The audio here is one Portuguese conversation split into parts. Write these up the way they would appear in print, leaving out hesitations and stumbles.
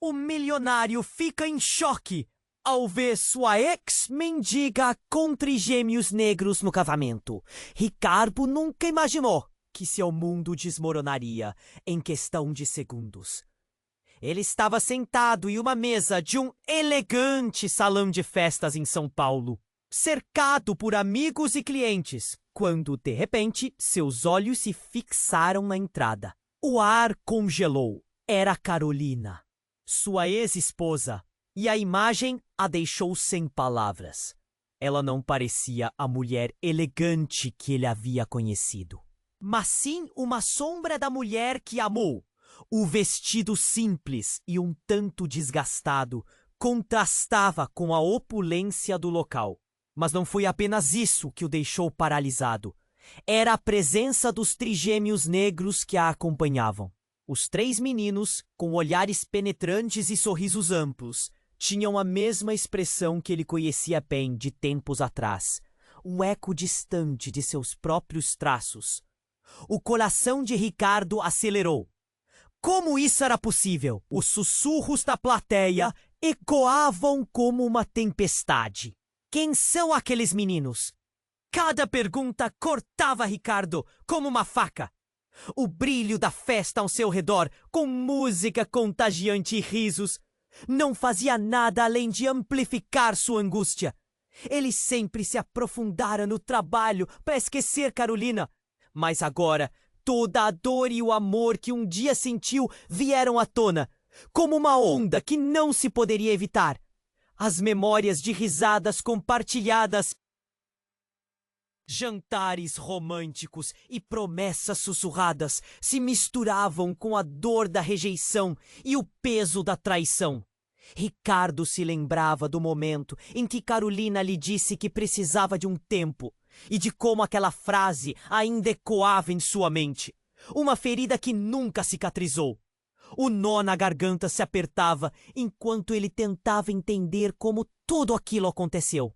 O milionário fica em choque ao ver sua ex-mendiga com trigêmeos negros no casamento. Ricardo nunca imaginou que seu mundo desmoronaria em questão de segundos. Ele estava sentado em uma mesa de um elegante salão de festas em São Paulo, cercado por amigos e clientes, quando, de repente, seus olhos se fixaram na entrada. O ar congelou. Era Carolina, sua ex-esposa, e a imagem a deixou sem palavras. Ela não parecia a mulher elegante que ele havia conhecido, mas sim uma sombra da mulher que amou. O vestido simples e um tanto desgastado contrastava com a opulência do local. Mas não foi apenas isso que o deixou paralisado. Era a presença dos trigêmeos negros que a acompanhavam. Os três meninos, com olhares penetrantes e sorrisos amplos, tinham a mesma expressão que ele conhecia bem de tempos atrás. Um eco distante de seus próprios traços. O coração de Ricardo acelerou. Como isso era possível? Os sussurros da plateia ecoavam como uma tempestade. Quem são aqueles meninos? Cada pergunta cortava Ricardo como uma faca. O brilho da festa ao seu redor, com música contagiante e risos, não fazia nada além de amplificar sua angústia. Ele sempre se aprofundara no trabalho para esquecer Carolina, mas agora toda a dor e o amor que um dia sentiu vieram à tona, como uma onda que não se poderia evitar. As memórias de risadas compartilhadas, jantares românticos e promessas sussurradas se misturavam com a dor da rejeição e o peso da traição. Ricardo se lembrava do momento em que Carolina lhe disse que precisava de um tempo e de como aquela frase ainda ecoava em sua mente. Uma ferida que nunca cicatrizou. O nó na garganta se apertava enquanto ele tentava entender como tudo aquilo aconteceu.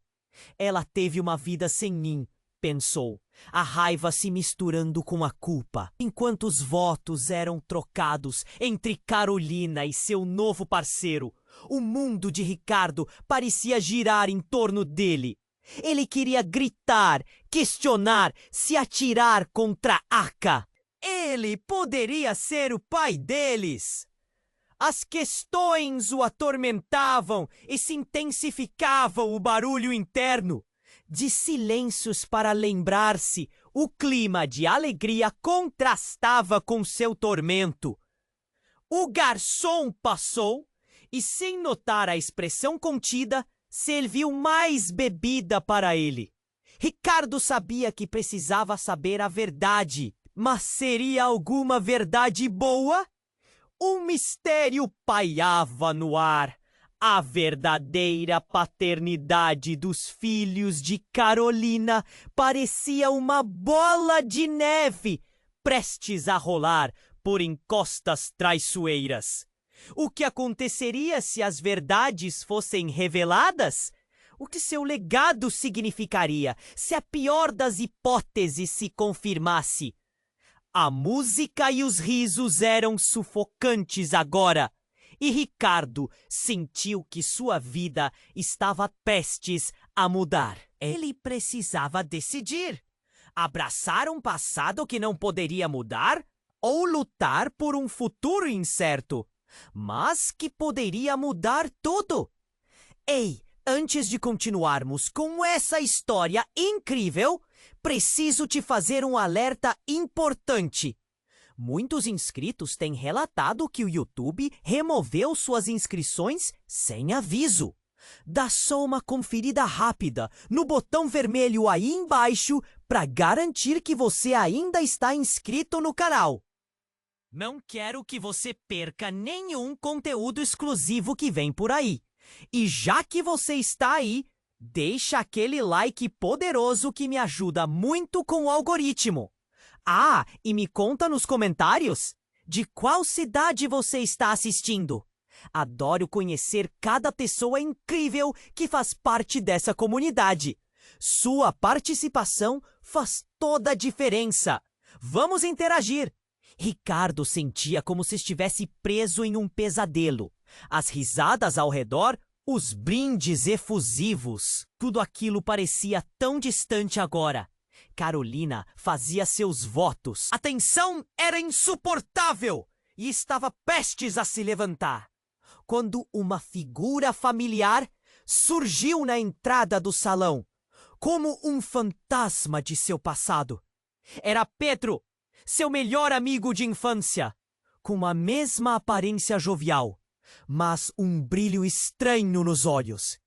Ela teve uma vida sem mim, pensou, a raiva se misturando com a culpa, enquanto os votos eram trocados entre Carolina e seu novo parceiro. O mundo de Ricardo parecia girar em torno dele. Ele queria gritar, questionar, se atirar contra Aka. Ele poderia ser o pai deles. As questões o atormentavam e se intensificavam o barulho interno. De silêncios para lembrar-se, o clima de alegria contrastava com seu tormento. O garçom passou e, sem notar a expressão contida, serviu mais bebida para ele. Ricardo sabia que precisava saber a verdade, mas seria alguma verdade boa? Um mistério pairava no ar. A verdadeira paternidade dos filhos de Carolina parecia uma bola de neve prestes a rolar por encostas traiçoeiras. O que aconteceria se as verdades fossem reveladas? O que seu legado significaria se a pior das hipóteses se confirmasse? A música e os risos eram sufocantes agora, e Ricardo sentiu que sua vida estava prestes a mudar. Ele precisava decidir: abraçar um passado que não poderia mudar ou lutar por um futuro incerto, mas que poderia mudar tudo. Ei, antes de continuarmos com essa história incrível, preciso te fazer um alerta importante. Muitos inscritos têm relatado que o YouTube removeu suas inscrições sem aviso. Dá só uma conferida rápida no botão vermelho aí embaixo para garantir que você ainda está inscrito no canal. Não quero que você perca nenhum conteúdo exclusivo que vem por aí. E já que você está aí, deixa aquele like poderoso que me ajuda muito com o algoritmo. Ah, e me conta nos comentários de qual cidade você está assistindo. Adoro conhecer cada pessoa incrível que faz parte dessa comunidade. Sua participação faz toda a diferença. Vamos interagir. Ricardo sentia como se estivesse preso em um pesadelo. As risadas ao redor, os brindes efusivos. Tudo aquilo parecia tão distante agora. Carolina fazia seus votos. A tensão era insuportável e estava prestes a se levantar, quando uma figura familiar surgiu na entrada do salão, como um fantasma de seu passado. Era Pedro, seu melhor amigo de infância, com a mesma aparência jovial, mas um brilho estranho nos olhos.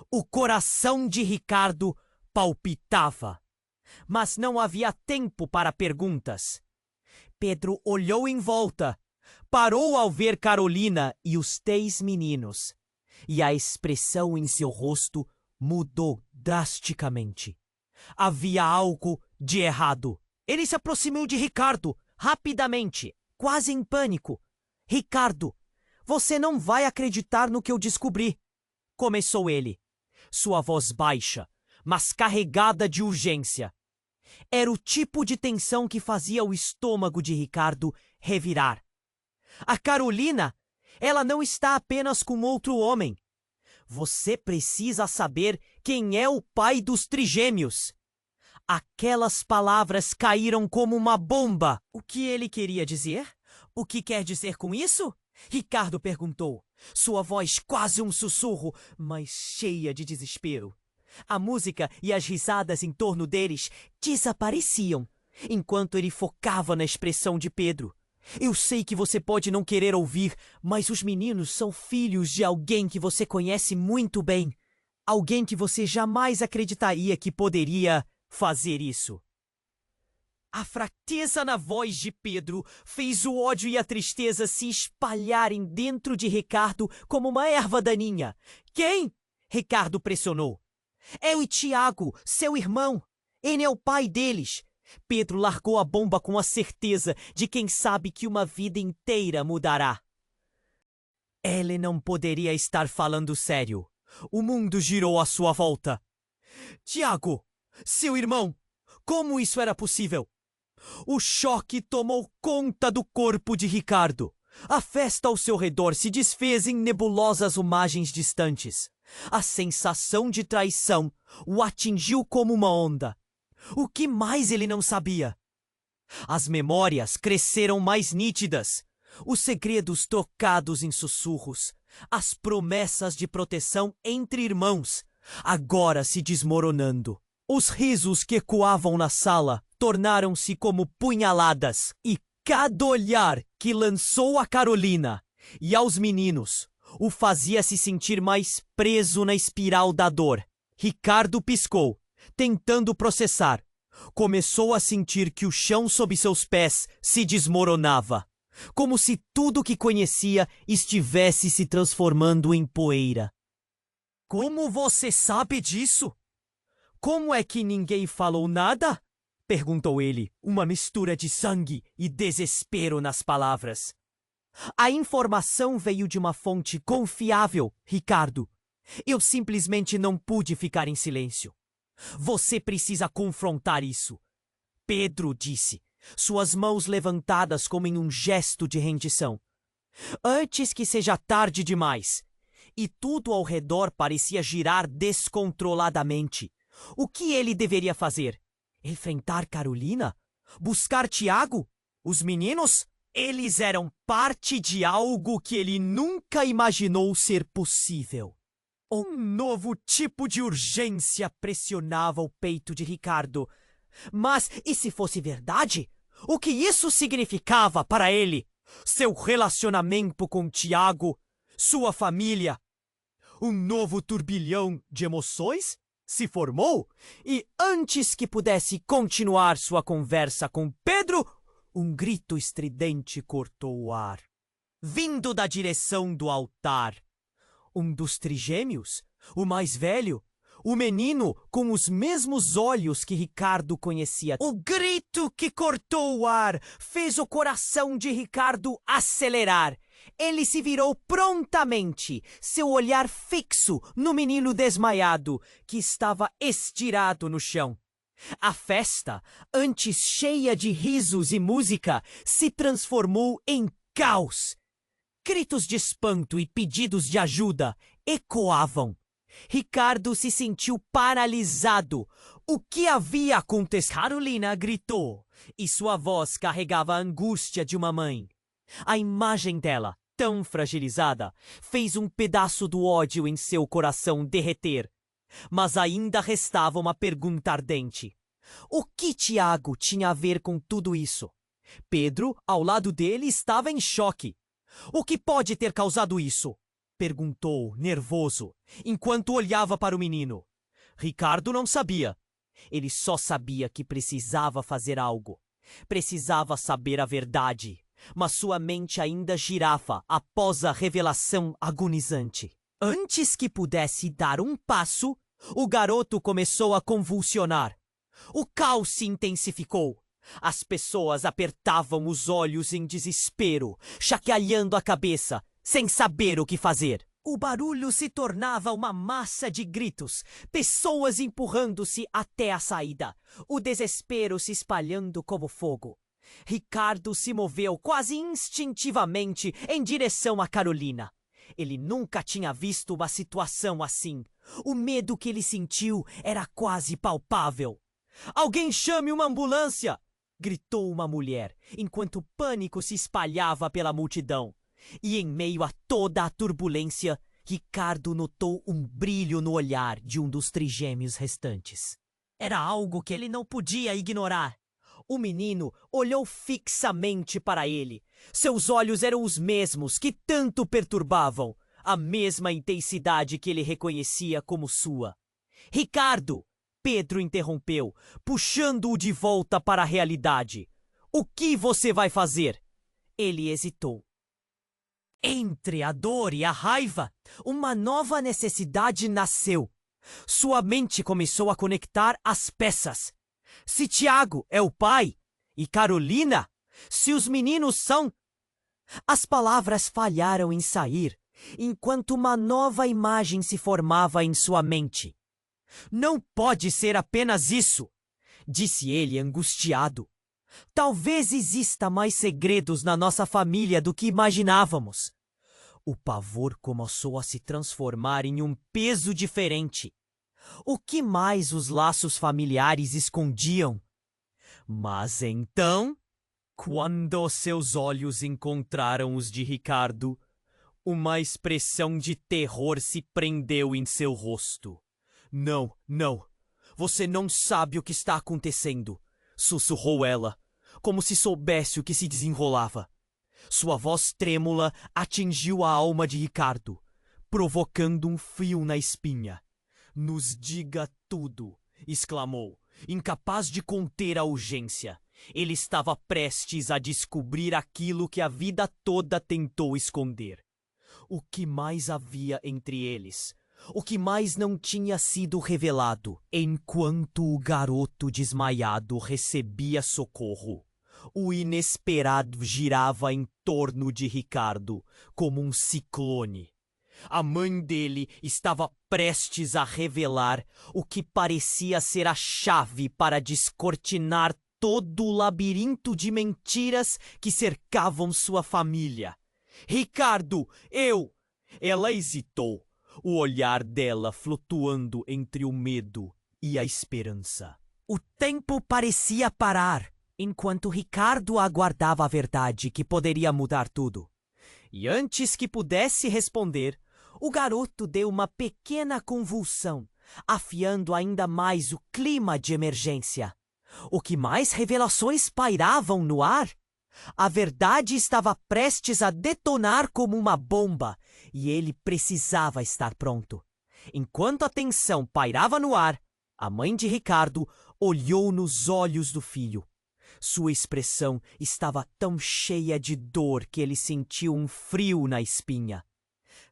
O coração de Ricardo palpitava, mas não havia tempo para perguntas. Pedro olhou em volta, parou ao ver Carolina e os 3 meninos, e a expressão em seu rosto mudou drasticamente. Havia algo de errado. Ele se aproximou de Ricardo, rapidamente, quase em pânico. "Ricardo, você não vai acreditar no que eu descobri", começou ele, sua voz baixa, mas carregada de urgência. Era o tipo de tensão que fazia o estômago de Ricardo revirar. "A Carolina, ela não está apenas com outro homem. Você precisa saber quem é o pai dos trigêmeos." Aquelas palavras caíram como uma bomba. "O que ele queria dizer? O que quer dizer com isso?" Ricardo perguntou, sua voz quase um sussurro, mas cheia de desespero. A música e as risadas em torno deles desapareciam, enquanto ele focava na expressão de Pedro. "Eu sei que você pode não querer ouvir, mas os meninos são filhos de alguém que você conhece muito bem. Alguém que você jamais acreditaria que poderia fazer isso." A fraqueza na voz de Pedro fez o ódio e a tristeza se espalharem dentro de Ricardo como uma erva daninha. "Quem?" Ricardo pressionou. "É o Tiago, seu irmão. Ele é o pai deles." Pedro largou a bomba com a certeza de quem sabe que uma vida inteira mudará. Ele não poderia estar falando sério. O mundo girou à sua volta. "Tiago, seu irmão, como isso era possível?" O choque tomou conta do corpo de Ricardo. A festa ao seu redor se desfez em nebulosas imagens distantes. A sensação de traição o atingiu como uma onda. O que mais ele não sabia? As memórias cresceram mais nítidas. Os segredos trocados em sussurros. As promessas de proteção entre irmãos, agora se desmoronando. Os risos que ecoavam na sala tornaram-se como punhaladas, e cada olhar que lançou a Carolina e aos meninos o fazia se sentir mais preso na espiral da dor. Ricardo piscou, tentando processar. Começou a sentir que o chão sob seus pés se desmoronava, como se tudo que conhecia estivesse se transformando em poeira. "Como você sabe disso? Como é que ninguém falou nada?" perguntou ele, uma mistura de sangue e desespero nas palavras. "A informação veio de uma fonte confiável, Ricardo. Eu simplesmente não pude ficar em silêncio. Você precisa confrontar isso." Pedro disse, suas mãos levantadas como em um gesto de rendição. "Antes que seja tarde demais." E tudo ao redor parecia girar descontroladamente. O que ele deveria fazer? Enfrentar Carolina? Buscar Tiago? Os meninos? Eles eram parte de algo que ele nunca imaginou ser possível. Um novo tipo de urgência pressionava o peito de Ricardo. Mas e se fosse verdade? O que isso significava para ele? Seu relacionamento com Tiago? Sua família? Um novo turbilhão de emoções se formou, e antes que pudesse continuar sua conversa com Pedro, um grito estridente cortou o ar, vindo da direção do altar. Um dos trigêmeos, o mais velho, o menino com os mesmos olhos que Ricardo conhecia. O grito que cortou o ar fez o coração de Ricardo acelerar. Ele se virou prontamente, seu olhar fixo no menino desmaiado, que estava estirado no chão. A festa, antes cheia de risos e música, se transformou em caos. Gritos de espanto e pedidos de ajuda ecoavam. Ricardo se sentiu paralisado. O que havia acontecido? Carolina gritou, e sua voz carregava a angústia de uma mãe. A imagem dela, tão fragilizada, fez um pedaço do ódio em seu coração derreter. Mas ainda restava uma pergunta ardente. O que Tiago tinha a ver com tudo isso? Pedro, ao lado dele, estava em choque. O que pode ter causado isso? Perguntou, nervoso, enquanto olhava para o menino. Ricardo não sabia. Ele só sabia que precisava fazer algo. Precisava saber a verdade. Mas sua mente ainda girava após a revelação agonizante. Antes que pudesse dar um passo, o garoto começou a convulsionar. O caos se intensificou. As pessoas apertavam os olhos em desespero, chacoalhando a cabeça, sem saber o que fazer. O barulho se tornava uma massa de gritos, pessoas empurrando-se até a saída, o desespero se espalhando como fogo. Ricardo se moveu quase instintivamente em direção a Carolina. Ele nunca tinha visto uma situação assim. O medo que ele sentiu era quase palpável. "Alguém chame uma ambulância!" gritou uma mulher, enquanto o pânico se espalhava pela multidão. E em meio a toda a turbulência, Ricardo notou um brilho no olhar de um dos trigêmeos restantes. Era algo que ele não podia ignorar. O menino olhou fixamente para ele. Seus olhos eram os mesmos que tanto perturbavam, a mesma intensidade que ele reconhecia como sua. "Ricardo!" Pedro interrompeu, puxando-o de volta para a realidade. "O que você vai fazer?" Ele hesitou. Entre a dor e a raiva, uma nova necessidade nasceu. Sua mente começou a conectar as peças. Se Tiago é o pai, e Carolina, se os meninos são... As palavras falharam em sair, enquanto uma nova imagem se formava em sua mente. "Não pode ser apenas isso", disse ele angustiado. "Talvez exista mais segredos na nossa família do que imaginávamos." O pavor começou a se transformar em um peso diferente. O que mais os laços familiares escondiam? Mas então, quando seus olhos encontraram os de Ricardo, uma expressão de terror se prendeu em seu rosto. Não, você não sabe o que está acontecendo", sussurrou ela, como se soubesse o que se desenrolava. Sua voz trêmula atingiu a alma de Ricardo, provocando um frio na espinha. "Nos diga tudo", exclamou, incapaz de conter a urgência. Ele estava prestes a descobrir aquilo que a vida toda tentou esconder. O que mais havia entre eles? O que mais não tinha sido revelado? Enquanto o garoto desmaiado recebia socorro, o inesperado girava em torno de Ricardo como um ciclone. A mãe dele estava prestes a revelar o que parecia ser a chave para descortinar todo o labirinto de mentiras que cercavam sua família. "Ricardo, eu..." Ela hesitou, o olhar dela flutuando entre o medo e a esperança. O tempo parecia parar, enquanto Ricardo aguardava a verdade que poderia mudar tudo. E antes que pudesse responder, o garoto deu uma pequena convulsão, afiando ainda mais o clima de emergência. O que mais revelações pairavam no ar? A verdade estava prestes a detonar como uma bomba, e ele precisava estar pronto. Enquanto a tensão pairava no ar, a mãe de Ricardo olhou nos olhos do filho. Sua expressão estava tão cheia de dor que ele sentiu um frio na espinha.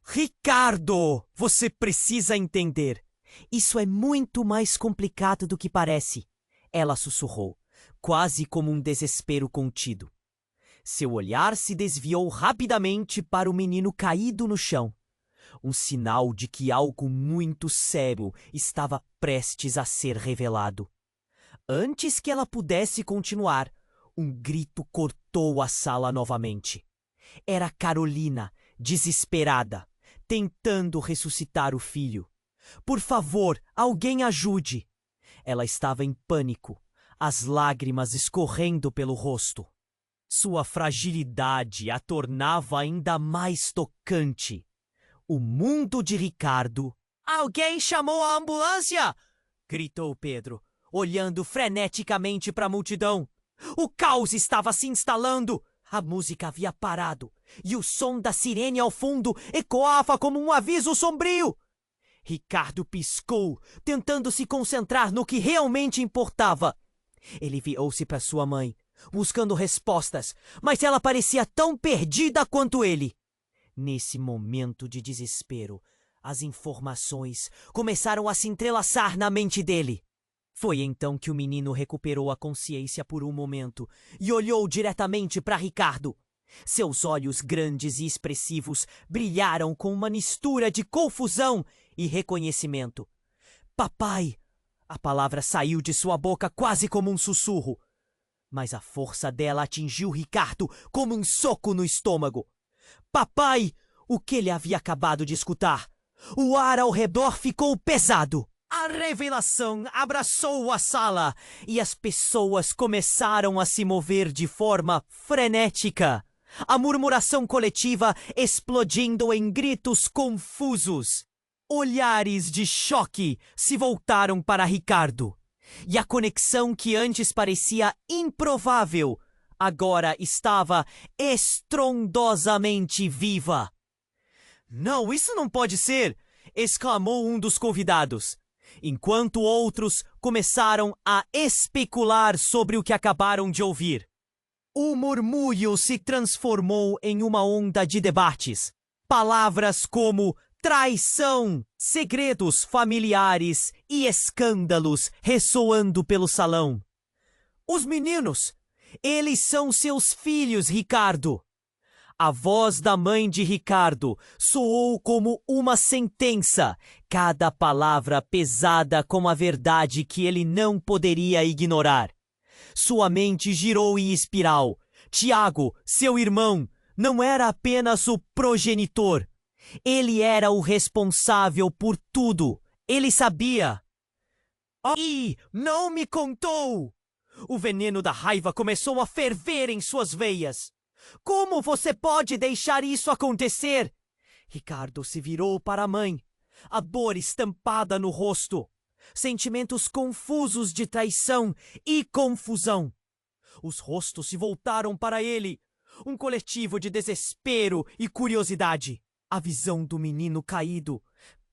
"Ricardo, você precisa entender. Isso é muito mais complicado do que parece", ela sussurrou, quase como um desespero contido. Seu olhar se desviou rapidamente para o menino caído no chão, um sinal de que algo muito sério estava prestes a ser revelado. Antes que ela pudesse continuar, um grito cortou a sala novamente. Era Carolina, desesperada, tentando ressuscitar o filho. Por favor, alguém ajude! Ela estava em pânico, as lágrimas escorrendo pelo rosto. Sua fragilidade a tornava ainda mais tocante. O mundo de Ricardo... Alguém chamou a ambulância! Gritou Pedro, olhando freneticamente para a multidão. O caos estava se instalando. A música havia parado e o som da sirene ao fundo ecoava como um aviso sombrio. Ricardo piscou, tentando se concentrar no que realmente importava. Ele virou-se para sua mãe, buscando respostas, mas ela parecia tão perdida quanto ele. Nesse momento de desespero, as informações começaram a se entrelaçar na mente dele. Foi então que o menino recuperou a consciência por um momento e olhou diretamente para Ricardo. Seus olhos grandes e expressivos brilharam com uma mistura de confusão e reconhecimento. Papai! A palavra saiu de sua boca quase como um sussurro. Mas a força dela atingiu Ricardo como um soco no estômago. Papai! O que ele havia acabado de escutar? O ar ao redor ficou pesado. A revelação abraçou a sala e as pessoas começaram a se mover de forma frenética. A murmuração coletiva explodindo em gritos confusos. Olhares de choque se voltaram para Ricardo. E a conexão que antes parecia improvável, agora estava estrondosamente viva. Não, isso não pode ser! Exclamou um dos convidados, enquanto outros começaram a especular sobre o que acabaram de ouvir. O murmúrio se transformou em uma onda de debates. Palavras como traição, segredos familiares e escândalos ressoando pelo salão. Os meninos! Eles são seus filhos, Ricardo! A voz da mãe de Ricardo soou como uma sentença, cada palavra pesada como a verdade que ele não poderia ignorar. Sua mente girou em espiral. Tiago, seu irmão, não era apenas o progenitor. Ele era o responsável por tudo. Ele sabia. E não me contou! O veneno da raiva começou a ferver em suas veias. Como você pode deixar isso acontecer? Ricardo se virou para a mãe, a dor estampada no rosto, sentimentos confusos de traição e confusão. Os rostos se voltaram para ele, um coletivo de desespero e curiosidade. A visão do menino caído,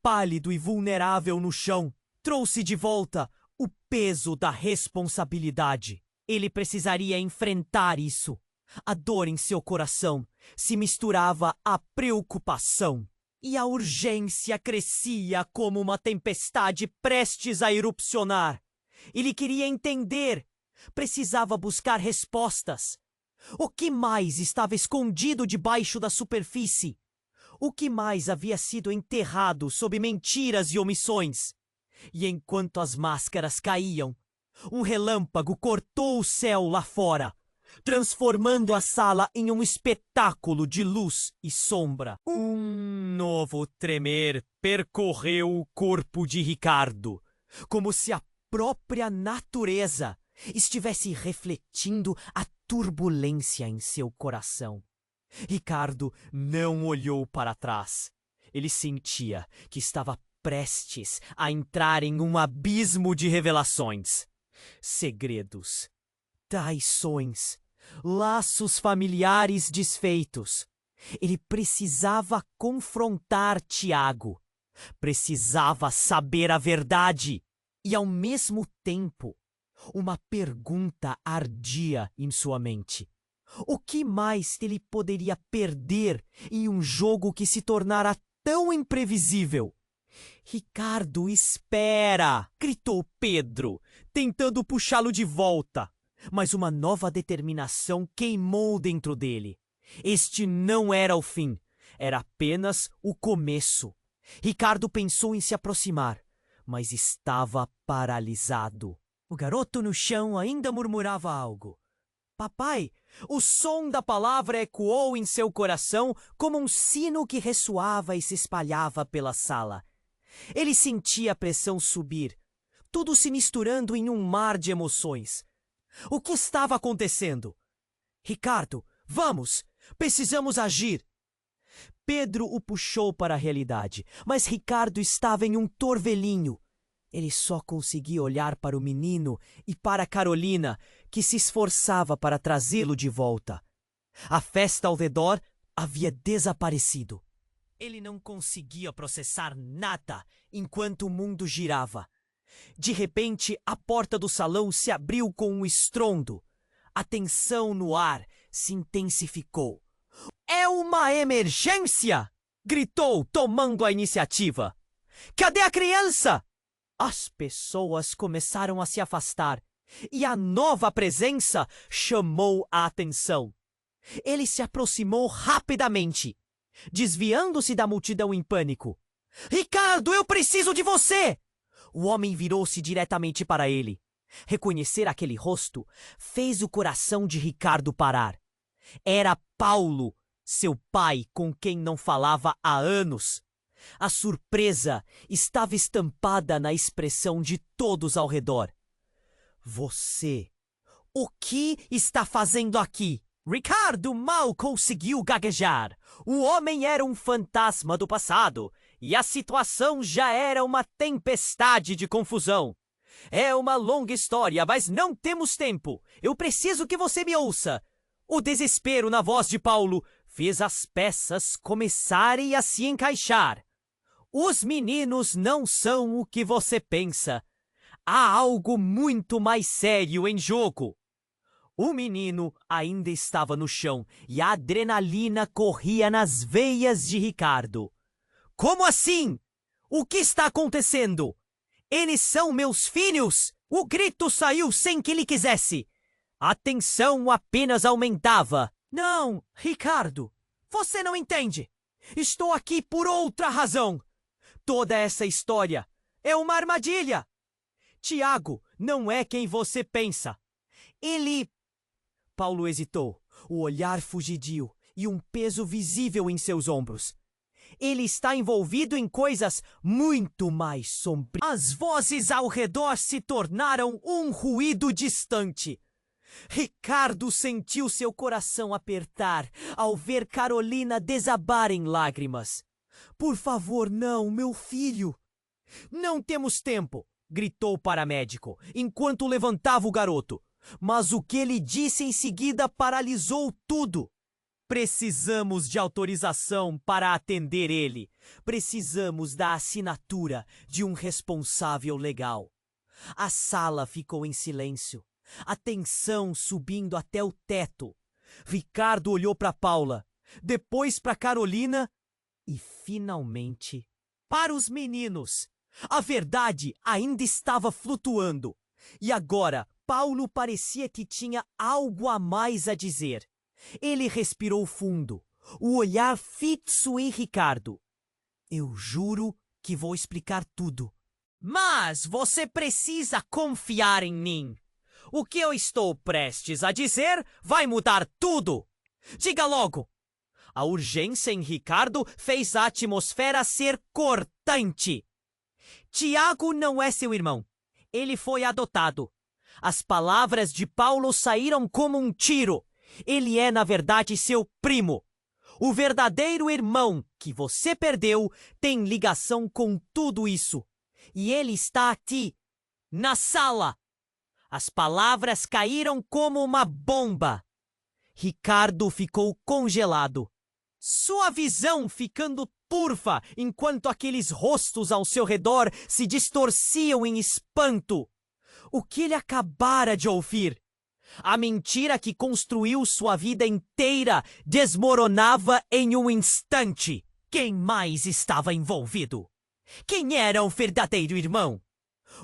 pálido e vulnerável no chão, trouxe de volta o peso da responsabilidade. Ele precisaria enfrentar isso. A dor em seu coração se misturava à preocupação. E a urgência crescia como uma tempestade prestes a erupcionar. Ele queria entender. Precisava buscar respostas. O que mais estava escondido debaixo da superfície? O que mais havia sido enterrado sob mentiras e omissões? E enquanto as máscaras caíam, um relâmpago cortou o céu lá fora, transformando a sala em um espetáculo de luz e sombra. Um novo tremer percorreu o corpo de Ricardo, como se a própria natureza estivesse refletindo a turbulência em seu coração. Ricardo não olhou para trás. Ele sentia que estava prestes a entrar em um abismo de revelações. Segredos, traições, laços familiares desfeitos. Ele precisava confrontar Tiago. Precisava saber a verdade. E, ao mesmo tempo, uma pergunta ardia em sua mente. O que mais ele poderia perder em um jogo que se tornara tão imprevisível? Ricardo, espera! Gritou Pedro, tentando puxá-lo de volta. Mas uma nova determinação queimou dentro dele. Este não era o fim, era apenas o começo. Ricardo pensou em se aproximar, mas estava paralisado. O garoto no chão ainda murmurava algo, Papai, o som da palavra ecoou em seu coração como um sino que ressoava e se espalhava pela sala. Ele sentia a pressão subir, tudo se misturando em um mar de emoções. O que estava acontecendo? Ricardo, vamos! Precisamos agir! Pedro o puxou para a realidade, mas Ricardo estava em um torvelinho. Ele só conseguia olhar para o menino e para Carolina, que se esforçava para trazê-lo de volta. A festa ao redor havia desaparecido. Ele não conseguia processar nada enquanto o mundo girava. De repente, a porta do salão se abriu com um estrondo. A tensão no ar se intensificou. "É uma emergência!" gritou, tomando a iniciativa. "Cadê a criança?" As pessoas começaram a se afastar e a nova presença chamou a atenção. Ele se aproximou rapidamente, desviando-se da multidão em pânico. "Ricardo, eu preciso de você!" O homem virou-se diretamente para ele. Reconhecer aquele rosto fez o coração de Ricardo parar. Era Paulo, seu pai, com quem não falava há anos. A surpresa estava estampada na expressão de todos ao redor. "Você, o que está fazendo aqui?" Ricardo mal conseguiu gaguejar. O homem era um fantasma do passado e a situação já era uma tempestade de confusão. "É uma longa história, mas não temos tempo. Eu preciso que você me ouça." O desespero na voz de Paulo fez as peças começarem a se encaixar. "Os meninos não são o que você pensa. Há algo muito mais sério em jogo." O menino ainda estava no chão e a adrenalina corria nas veias de Ricardo. "Como assim? O que está acontecendo? Eles são meus filhos?" O grito saiu sem que ele quisesse. A tensão apenas aumentava. "Não, Ricardo, você não entende. Estou aqui por outra razão. Toda essa história é uma armadilha. Tiago não é quem você pensa. Ele..." Paulo hesitou, o olhar fugidio e um peso visível em seus ombros. "Ele está envolvido em coisas muito mais sombrias." As vozes ao redor se tornaram um ruído distante. Ricardo sentiu seu coração apertar ao ver Carolina desabar em lágrimas. "Por favor, não, meu filho." "Não temos tempo", gritou o paramédico, enquanto levantava o garoto. Mas o que ele disse em seguida paralisou tudo. "Precisamos de autorização para atender ele. Precisamos da assinatura de um responsável legal." A sala ficou em silêncio, a tensão subindo até o teto. Ricardo olhou para Paula, depois para Carolina e, finalmente, para os meninos. A verdade ainda estava flutuando. E agora, Paulo parecia que tinha algo a mais a dizer. Ele respirou fundo, o olhar fixo em Ricardo. "Eu juro que vou explicar tudo. Mas você precisa confiar em mim. O que eu estou prestes a dizer vai mudar tudo. Diga logo." A urgência em Ricardo fez a atmosfera ser cortante. "Tiago não é seu irmão. Ele foi adotado." As palavras de Paulo saíram como um tiro. "Ele é, na verdade, seu primo. O verdadeiro irmão que você perdeu tem ligação com tudo isso. E ele está aqui, na sala." As palavras caíram como uma bomba. Ricardo ficou congelado, sua visão ficando turva enquanto aqueles rostos ao seu redor se distorciam em espanto. O que ele acabara de ouvir? A mentira que construiu sua vida inteira desmoronava em um instante. Quem mais estava envolvido? Quem era o verdadeiro irmão?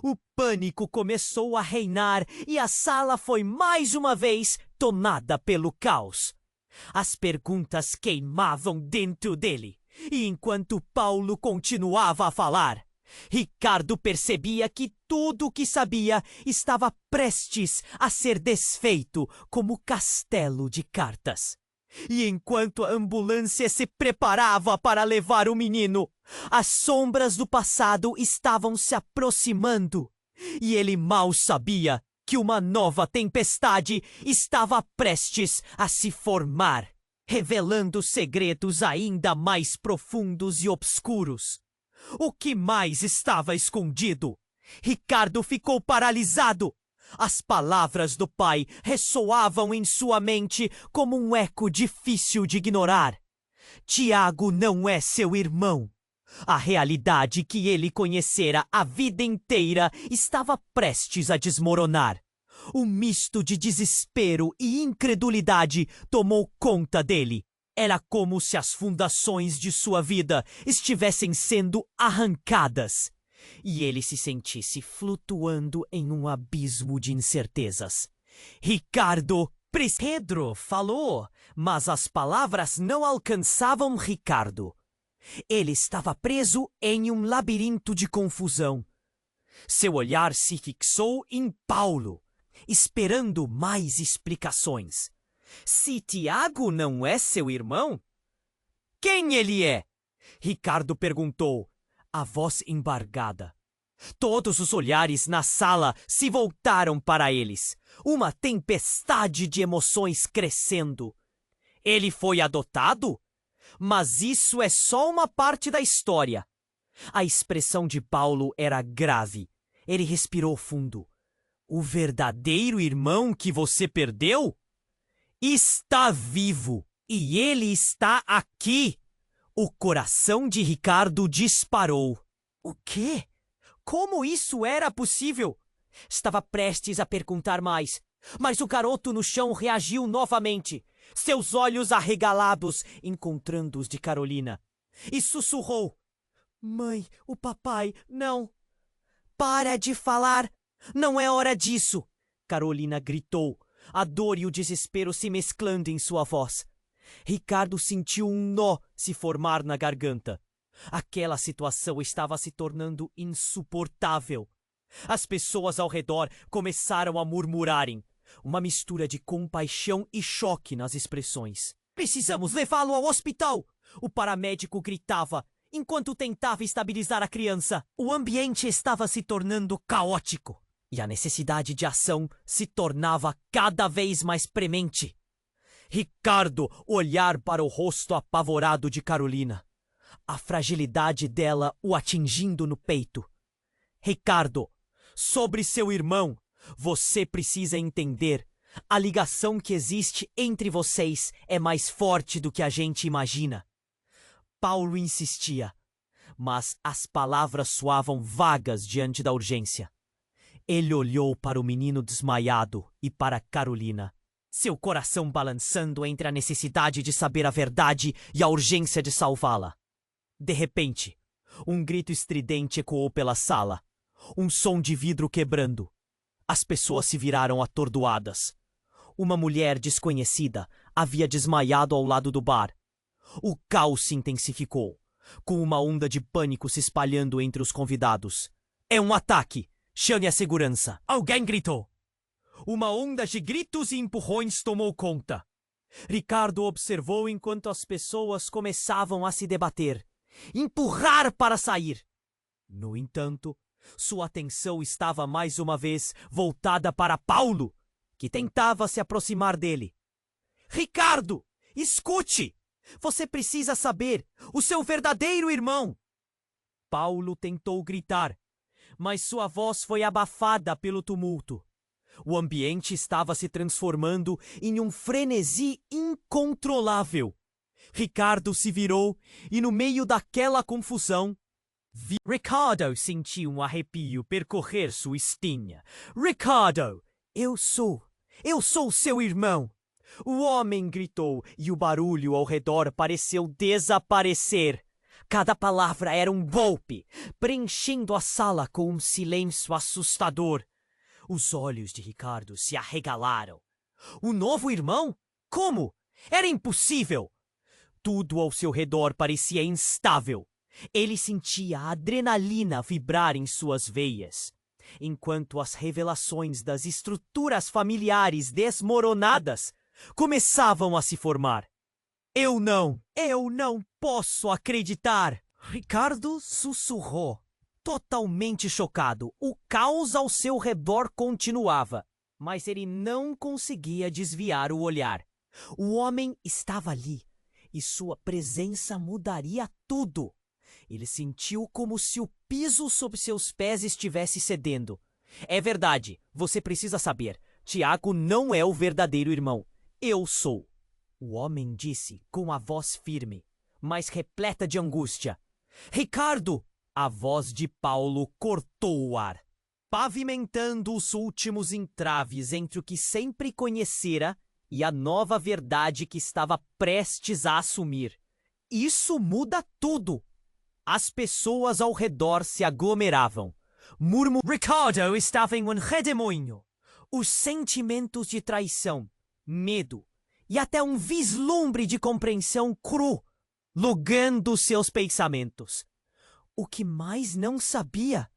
O pânico começou a reinar e a sala foi mais uma vez tomada pelo caos. As perguntas queimavam dentro dele, e enquanto Paulo continuava a falar, Ricardo percebia que tudo o que sabia estava prestes a ser desfeito como castelo de cartas. E enquanto a ambulância se preparava para levar o menino, as sombras do passado estavam se aproximando. E ele mal sabia que uma nova tempestade estava prestes a se formar, revelando segredos ainda mais profundos e obscuros. O que mais estava escondido? Ricardo ficou paralisado. As palavras do pai ressoavam em sua mente como um eco difícil de ignorar. Tiago não é seu irmão. A realidade que ele conhecera a vida inteira estava prestes a desmoronar. Um misto de desespero e incredulidade tomou conta dele. Era como se as fundações de sua vida estivessem sendo arrancadas e ele se sentisse flutuando em um abismo de incertezas. Ricardo! Pedro falou, mas as palavras não alcançavam Ricardo. Ele estava preso em um labirinto de confusão. Seu olhar se fixou em Paulo, esperando mais explicações. Se Tiago não é seu irmão, quem ele é? Ricardo perguntou, a voz embargada. Todos os olhares na sala se voltaram para eles, uma tempestade de emoções crescendo. Ele foi adotado? Mas isso é só uma parte da história. A expressão de Paulo era grave. Ele respirou fundo. O verdadeiro irmão que você perdeu? Está vivo e ele está aqui. O coração de Ricardo disparou. O quê? Como isso era possível? Estava prestes a perguntar mais, mas o garoto no chão reagiu novamente, seus olhos arregalados, encontrando os de Carolina, e sussurrou: Mãe, o papai, não. Para de falar! Não é hora disso! Carolina gritou, a dor e o desespero se mesclando em sua voz. Ricardo sentiu um nó se formar na garganta. Aquela situação estava se tornando insuportável. As pessoas ao redor começaram a murmurarem, uma mistura de compaixão e choque nas expressões. Precisamos levá-lo ao hospital! O paramédico gritava, enquanto tentava estabilizar a criança. O ambiente estava se tornando caótico, e a necessidade de ação se tornava cada vez mais premente. Ricardo olhar para o rosto apavorado de Carolina, a fragilidade dela o atingindo no peito. Ricardo, sobre seu irmão, você precisa entender. A ligação que existe entre vocês é mais forte do que a gente imagina. Paulo insistia, mas as palavras soavam vagas diante da urgência. Ele olhou para o menino desmaiado e para Carolina, seu coração balançando entre a necessidade de saber a verdade e a urgência de salvá-la. De repente, um grito estridente ecoou pela sala, um som de vidro quebrando. As pessoas se viraram atordoadas. Uma mulher desconhecida havia desmaiado ao lado do bar. O caos se intensificou, com uma onda de pânico se espalhando entre os convidados. É um ataque! Chame a segurança! Alguém gritou. Uma onda de gritos e empurrões tomou conta. Ricardo observou enquanto as pessoas começavam a se debater, empurrar para sair. No entanto, sua atenção estava mais uma vez voltada para Paulo, que tentava se aproximar dele. Ricardo, escute! Você precisa saber, o seu verdadeiro irmão! Paulo tentou gritar, mas sua voz foi abafada pelo tumulto. O ambiente estava se transformando em um frenesi incontrolável. Ricardo se virou e, no meio daquela confusão, Ricardo sentiu um arrepio percorrer sua espinha. Ricardo, eu sou seu irmão! O homem gritou e o barulho ao redor pareceu desaparecer. Cada palavra era um golpe, preenchendo a sala com um silêncio assustador. Os olhos de Ricardo se arregalaram. O novo irmão? Como? Era impossível! Tudo ao seu redor parecia instável. Ele sentia a adrenalina vibrar em suas veias, enquanto as revelações das estruturas familiares desmoronadas começavam a se formar. Eu não posso acreditar! Ricardo sussurrou, totalmente chocado. O caos ao seu redor continuava, mas ele não conseguia desviar o olhar. O homem estava ali, e sua presença mudaria tudo. Ele sentiu como se o piso sob seus pés estivesse cedendo. É verdade, você precisa saber. Tiago não é o verdadeiro irmão. Eu sou. O homem disse com a voz firme, mas repleta de angústia. Ricardo! A voz de Paulo cortou o ar, pavimentando os últimos entraves entre o que sempre conhecera e a nova verdade que estava prestes a assumir. Isso muda tudo! As pessoas ao redor se aglomeravam. Ricardo estava em um redemoinho. Os sentimentos de traição, medo e até um vislumbre de compreensão cru, logando seus pensamentos. O que mais não sabia?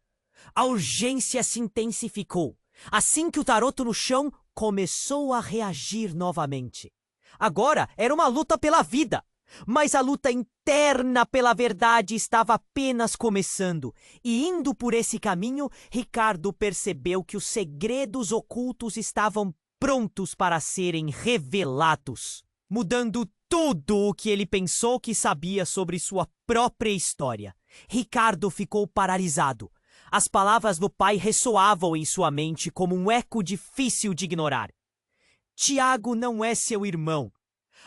A urgência se intensificou. Assim que o taroto no chão começou a reagir novamente. Agora era uma luta pela vida. Mas a luta interna pela verdade estava apenas começando, e indo por esse caminho, Ricardo percebeu que os segredos ocultos estavam prontos para serem revelados, mudando tudo o que ele pensou que sabia sobre sua própria história. Ricardo ficou paralisado. As palavras do pai ressoavam em sua mente como um eco difícil de ignorar. Tiago não é seu irmão.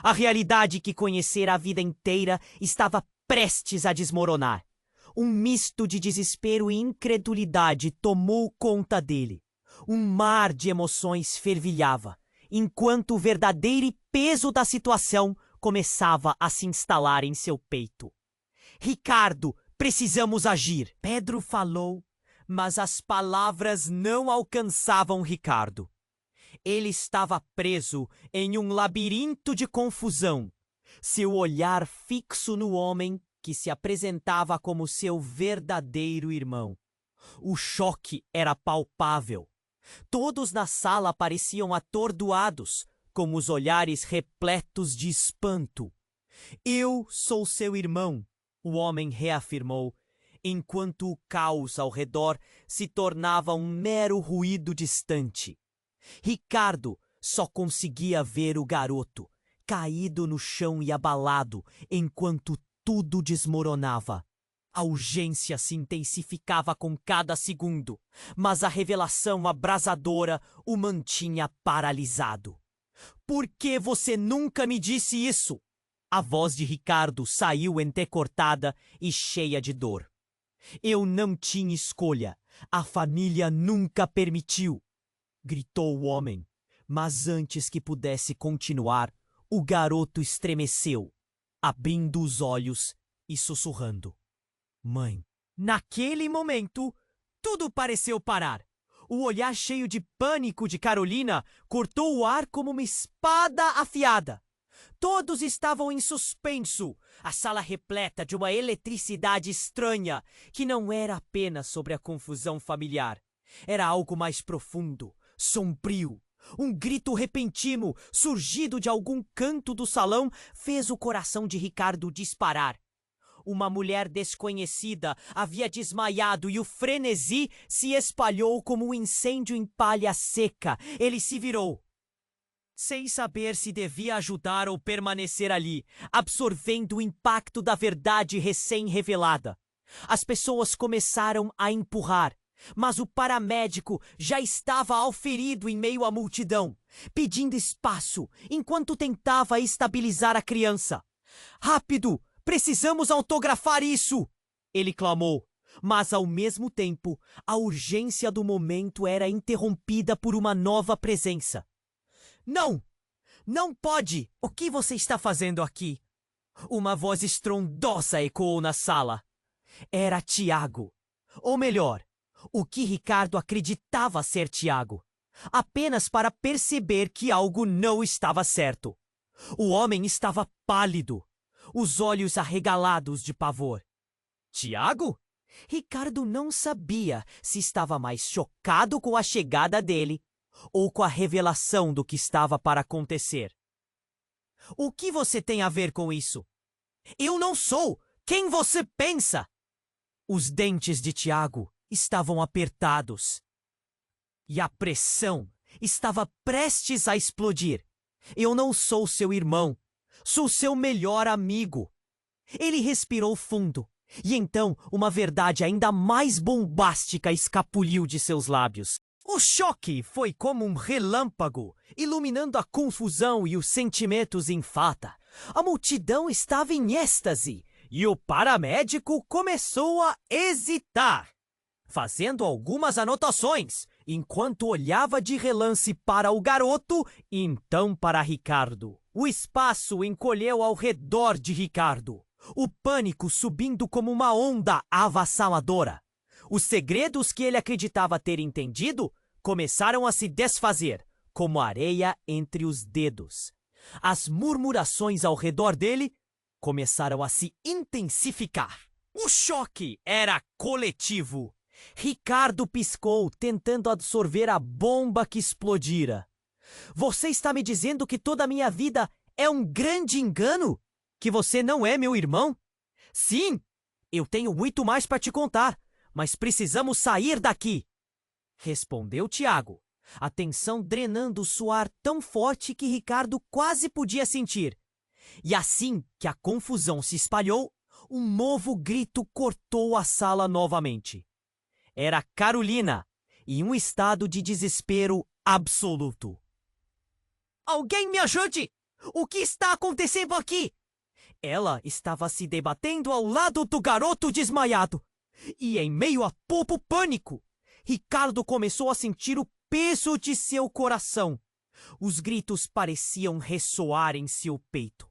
A realidade que conhecera a vida inteira estava prestes a desmoronar. Um misto de desespero e incredulidade tomou conta dele. Um mar de emoções fervilhava, enquanto o verdadeiro peso da situação começava a se instalar em seu peito. Ricardo, precisamos agir. Pedro falou, mas as palavras não alcançavam Ricardo. Ele estava preso em um labirinto de confusão, seu olhar fixo no homem que se apresentava como seu verdadeiro irmão. O choque era palpável. Todos na sala pareciam atordoados, com os olhares repletos de espanto. Eu sou seu irmão, o homem reafirmou, enquanto o caos ao redor se tornava um mero ruído distante. Ricardo só conseguia ver o garoto, caído no chão e abalado, enquanto tudo desmoronava. A urgência se intensificava com cada segundo, mas a revelação abrasadora o mantinha paralisado. Por que você nunca me disse isso? A voz de Ricardo saiu entrecortada e cheia de dor. Eu não tinha escolha. A família nunca permitiu. Gritou o homem, mas antes que pudesse continuar, o garoto estremeceu, abrindo os olhos e sussurrando. Mãe. Naquele momento, tudo pareceu parar. O olhar cheio de pânico de Carolina cortou o ar como uma espada afiada. Todos estavam em suspenso, a sala repleta de uma eletricidade estranha, que não era apenas sobre a confusão familiar. Era algo mais profundo, sombrio. Um grito repentino, surgido de algum canto do salão, fez o coração de Ricardo disparar. Uma mulher desconhecida havia desmaiado e o frenesi se espalhou como um incêndio em palha seca. Ele se virou, sem saber se devia ajudar ou permanecer ali, absorvendo o impacto da verdade recém-revelada. As pessoas começaram a empurrar, mas o paramédico já estava ao ferido em meio à multidão, pedindo espaço enquanto tentava estabilizar a criança. Rápido! Precisamos autografar isso! Ele clamou, mas ao mesmo tempo, a urgência do momento era interrompida por uma nova presença. Não! Não pode! O que você está fazendo aqui? Uma voz estrondosa ecoou na sala. Era Tiago. Ou melhor, o que Ricardo acreditava ser Tiago, apenas para perceber que algo não estava certo. O homem estava pálido, os olhos arregalados de pavor. Tiago? Ricardo não sabia se estava mais chocado com a chegada dele ou com a revelação do que estava para acontecer. O que você tem a ver com isso? Eu não sou quem você pensa! Os dentes de Tiago estavam apertados e a pressão estava prestes a explodir. Eu não sou seu irmão, sou seu melhor amigo. Ele respirou fundo e então uma verdade ainda mais bombástica escapuliu de seus lábios. O choque foi como um relâmpago, iluminando a confusão e os sentimentos em Fata. A multidão estava em êxtase e o paramédico começou a hesitar, fazendo algumas anotações, enquanto olhava de relance para o garoto e então para Ricardo. O espaço encolheu ao redor de Ricardo, o pânico subindo como uma onda avassaladora. Os segredos que ele acreditava ter entendido começaram a se desfazer, como areia entre os dedos. As murmurações ao redor dele começaram a se intensificar. O choque era coletivo. Ricardo piscou, tentando absorver a bomba que explodira. Você está me dizendo que toda a minha vida é um grande engano? Que você não é meu irmão? Sim, eu tenho muito mais para te contar, mas precisamos sair daqui, respondeu Tiago, a tensão drenando o suor tão forte que Ricardo quase podia sentir. E assim que a confusão se espalhou, um novo grito cortou a sala novamente. Era Carolina, em um estado de desespero absoluto. Alguém me ajude! O que está acontecendo aqui? Ela estava se debatendo ao lado do garoto desmaiado. E em meio a pouco pânico, Ricardo começou a sentir o peso de seu coração. Os gritos pareciam ressoar em seu peito.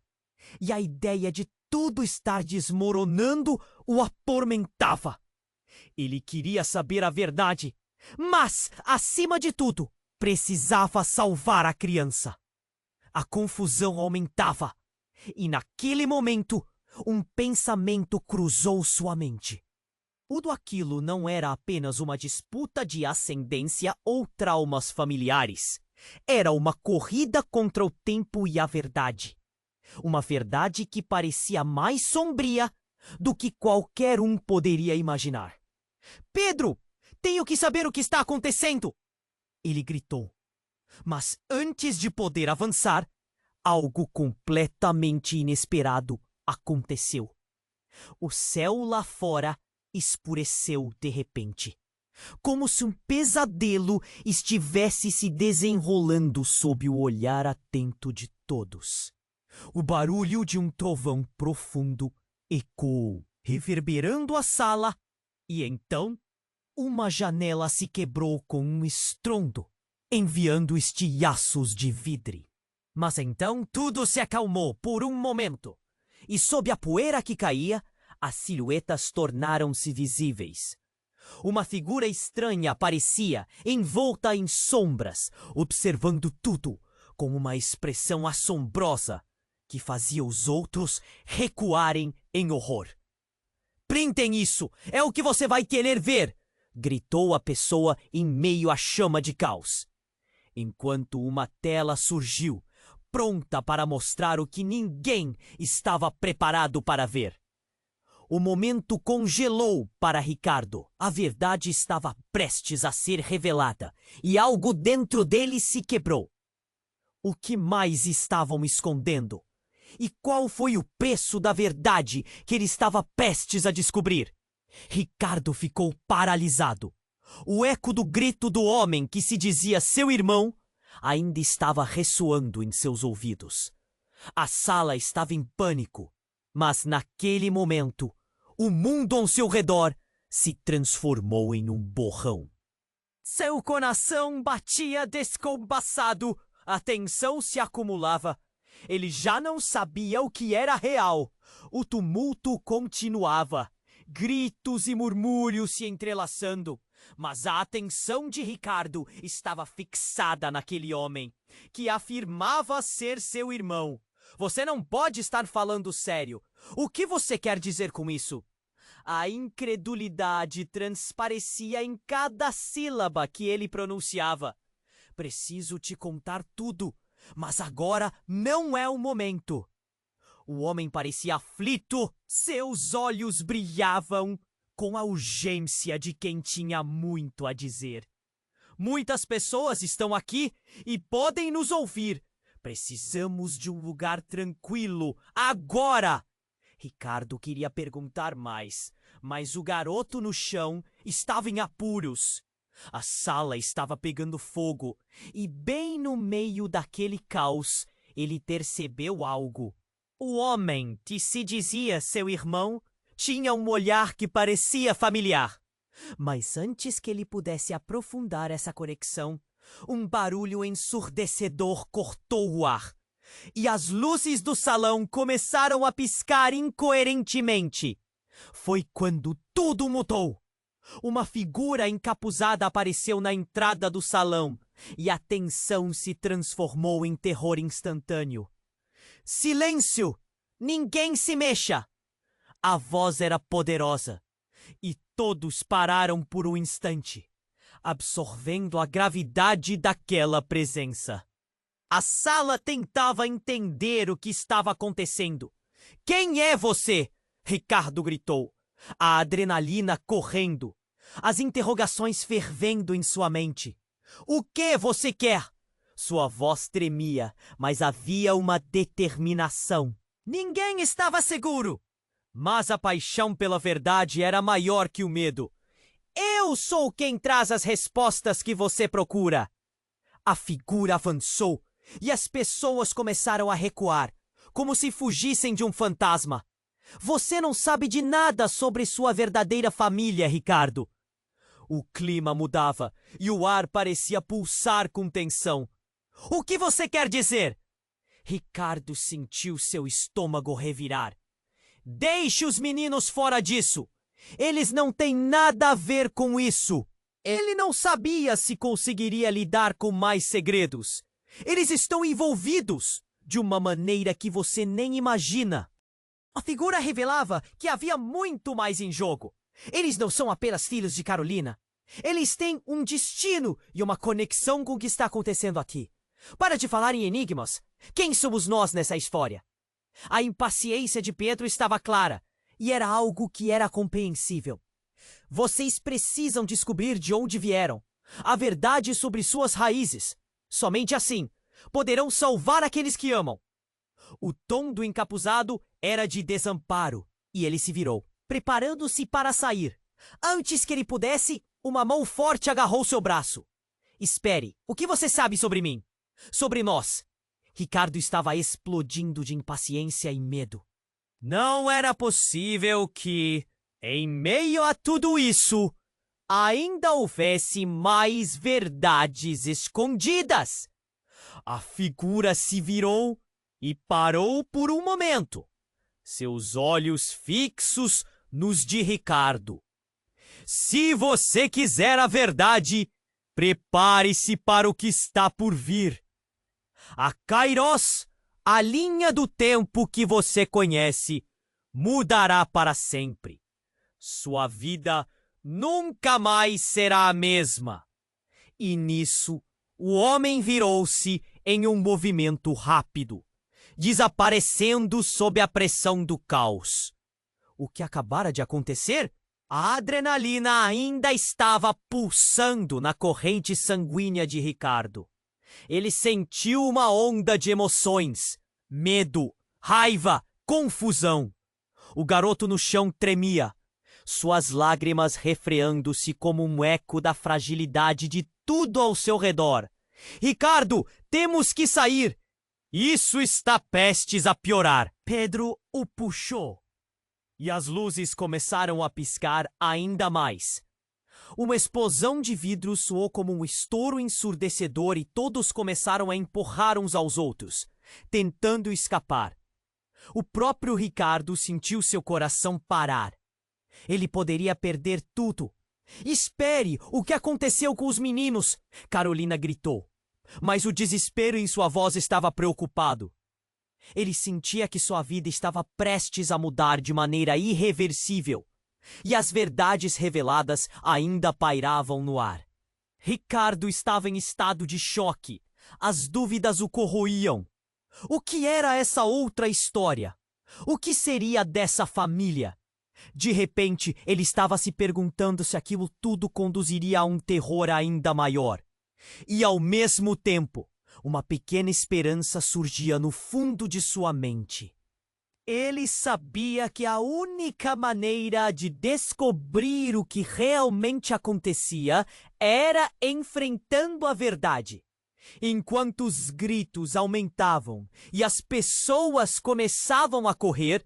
E a ideia de tudo estar desmoronando o atormentava. Ele queria saber a verdade, mas, acima de tudo, precisava salvar a criança. A confusão aumentava, e naquele momento, um pensamento cruzou sua mente. Tudo aquilo não era apenas uma disputa de ascendência ou traumas familiares. Era uma corrida contra o tempo e a verdade. Uma verdade que parecia mais sombria do que qualquer um poderia imaginar. Pedro, tenho que saber o que está acontecendo! Ele gritou. Mas antes de poder avançar, algo completamente inesperado aconteceu. O céu lá fora escureceu de repente, como se um pesadelo estivesse se desenrolando sob o olhar atento de todos. O barulho de um trovão profundo ecoou, reverberando a sala, e então uma janela se quebrou com um estrondo, enviando estilhaços de vidro. Mas então tudo se acalmou por um momento, e sob a poeira que caía, as silhuetas tornaram-se visíveis. Uma figura estranha aparecia, envolta em sombras, observando tudo com uma expressão assombrosa que fazia os outros recuarem em horror. Printem isso! É o que você vai querer ver! Gritou a pessoa em meio à chama de caos. Enquanto uma tela surgiu, pronta para mostrar o que ninguém estava preparado para ver. O momento congelou para Ricardo. A verdade estava prestes a ser revelada e algo dentro dele se quebrou. O que mais estavam escondendo? E qual foi o preço da verdade que ele estava prestes a descobrir? Ricardo ficou paralisado. O eco do grito do homem que se dizia seu irmão ainda estava ressoando em seus ouvidos. A sala estava em pânico, mas naquele momento, o mundo ao seu redor se transformou em um borrão. Seu coração batia descompassado, a tensão se acumulava. Ele já não sabia o que era real. O tumulto continuava, gritos e murmúrios se entrelaçando. Mas a atenção de Ricardo estava fixada naquele homem, que afirmava ser seu irmão. Você não pode estar falando sério. O que você quer dizer com isso? A incredulidade transparecia em cada sílaba que ele pronunciava. Preciso te contar tudo, mas agora não é o momento. O homem parecia aflito, seus olhos brilhavam com a urgência de quem tinha muito a dizer. Muitas pessoas estão aqui e podem nos ouvir. Precisamos de um lugar tranquilo, agora! Ricardo queria perguntar mais, mas o garoto no chão estava em apuros. A sala estava pegando fogo e, bem no meio daquele caos, ele percebeu algo. O homem que se dizia seu irmão tinha um olhar que parecia familiar. Mas antes que ele pudesse aprofundar essa conexão, um barulho ensurdecedor cortou o ar. E as luzes do salão começaram a piscar incoerentemente. Foi quando tudo mudou. Uma figura encapuzada apareceu na entrada do salão e a tensão se transformou em terror instantâneo. Silêncio! Ninguém se mexa! A voz era poderosa e todos pararam por um instante, absorvendo a gravidade daquela presença. A sala tentava entender o que estava acontecendo. Quem é você? Ricardo gritou, a adrenalina correndo, as interrogações fervendo em sua mente. O que você quer? Sua voz tremia, mas havia uma determinação. Ninguém estava seguro, mas a paixão pela verdade era maior que o medo. Eu sou quem traz as respostas que você procura. A figura avançou e as pessoas começaram a recuar, como se fugissem de um fantasma. Você não sabe de nada sobre sua verdadeira família, Ricardo. O clima mudava e o ar parecia pulsar com tensão. O que você quer dizer? Ricardo sentiu seu estômago revirar. Deixe os meninos fora disso. Eles não têm nada a ver com isso. Ele não sabia se conseguiria lidar com mais segredos. Eles estão envolvidos de uma maneira que você nem imagina. A figura revelava que havia muito mais em jogo. Eles não são apenas filhos de Carolina. Eles têm um destino e uma conexão com o que está acontecendo aqui. Para de falar em enigmas. Quem somos nós nessa história? A impaciência de Pedro estava clara, e era algo que era compreensível. Vocês precisam descobrir de onde vieram, a verdade sobre suas raízes. Somente assim poderão salvar aqueles que amam. O tom do encapuzado era de desamparo, e ele se virou, preparando-se para sair. Antes que ele pudesse, uma mão forte agarrou seu braço. Espere, o que você sabe sobre mim? Sobre nós? Ricardo estava explodindo de impaciência e medo. Não era possível que, em meio a tudo isso, ainda houvesse mais verdades escondidas. A figura se virou e parou por um momento, seus olhos fixos nos de Ricardo. Se você quiser a verdade, prepare-se para o que está por vir. A Kairos, a linha do tempo que você conhece, mudará para sempre. Sua vida nunca mais será a mesma. E nisso, o homem virou-se em um movimento rápido, desaparecendo sob a pressão do caos. O que acabara de acontecer? A adrenalina ainda estava pulsando na corrente sanguínea de Ricardo. Ele sentiu uma onda de emoções, medo, raiva, confusão. O garoto no chão tremia, suas lágrimas refreando-se como um eco da fragilidade de tudo ao seu redor. Ricardo, temos que sair! Isso está prestes a piorar. Pedro o puxou, e as luzes começaram a piscar ainda mais. Uma explosão de vidro soou como um estouro ensurdecedor e todos começaram a empurrar uns aos outros, tentando escapar. O próprio Ricardo sentiu seu coração parar. Ele poderia perder tudo. Espere! O que aconteceu com os meninos? Carolina gritou. Mas o desespero em sua voz estava preocupado. Ele sentia que sua vida estava prestes a mudar de maneira irreversível. e as verdades reveladas ainda pairavam no ar. Ricardo estava em estado de choque. As dúvidas o corroíam. O que era essa outra história? O que seria dessa família? De repente, ele estava se perguntando se aquilo tudo conduziria a um terror ainda maior. E, ao mesmo tempo, uma pequena esperança surgia no fundo de sua mente. Ele sabia que a única maneira de descobrir o que realmente acontecia era enfrentando a verdade. Enquanto os gritos aumentavam e as pessoas começavam a correr,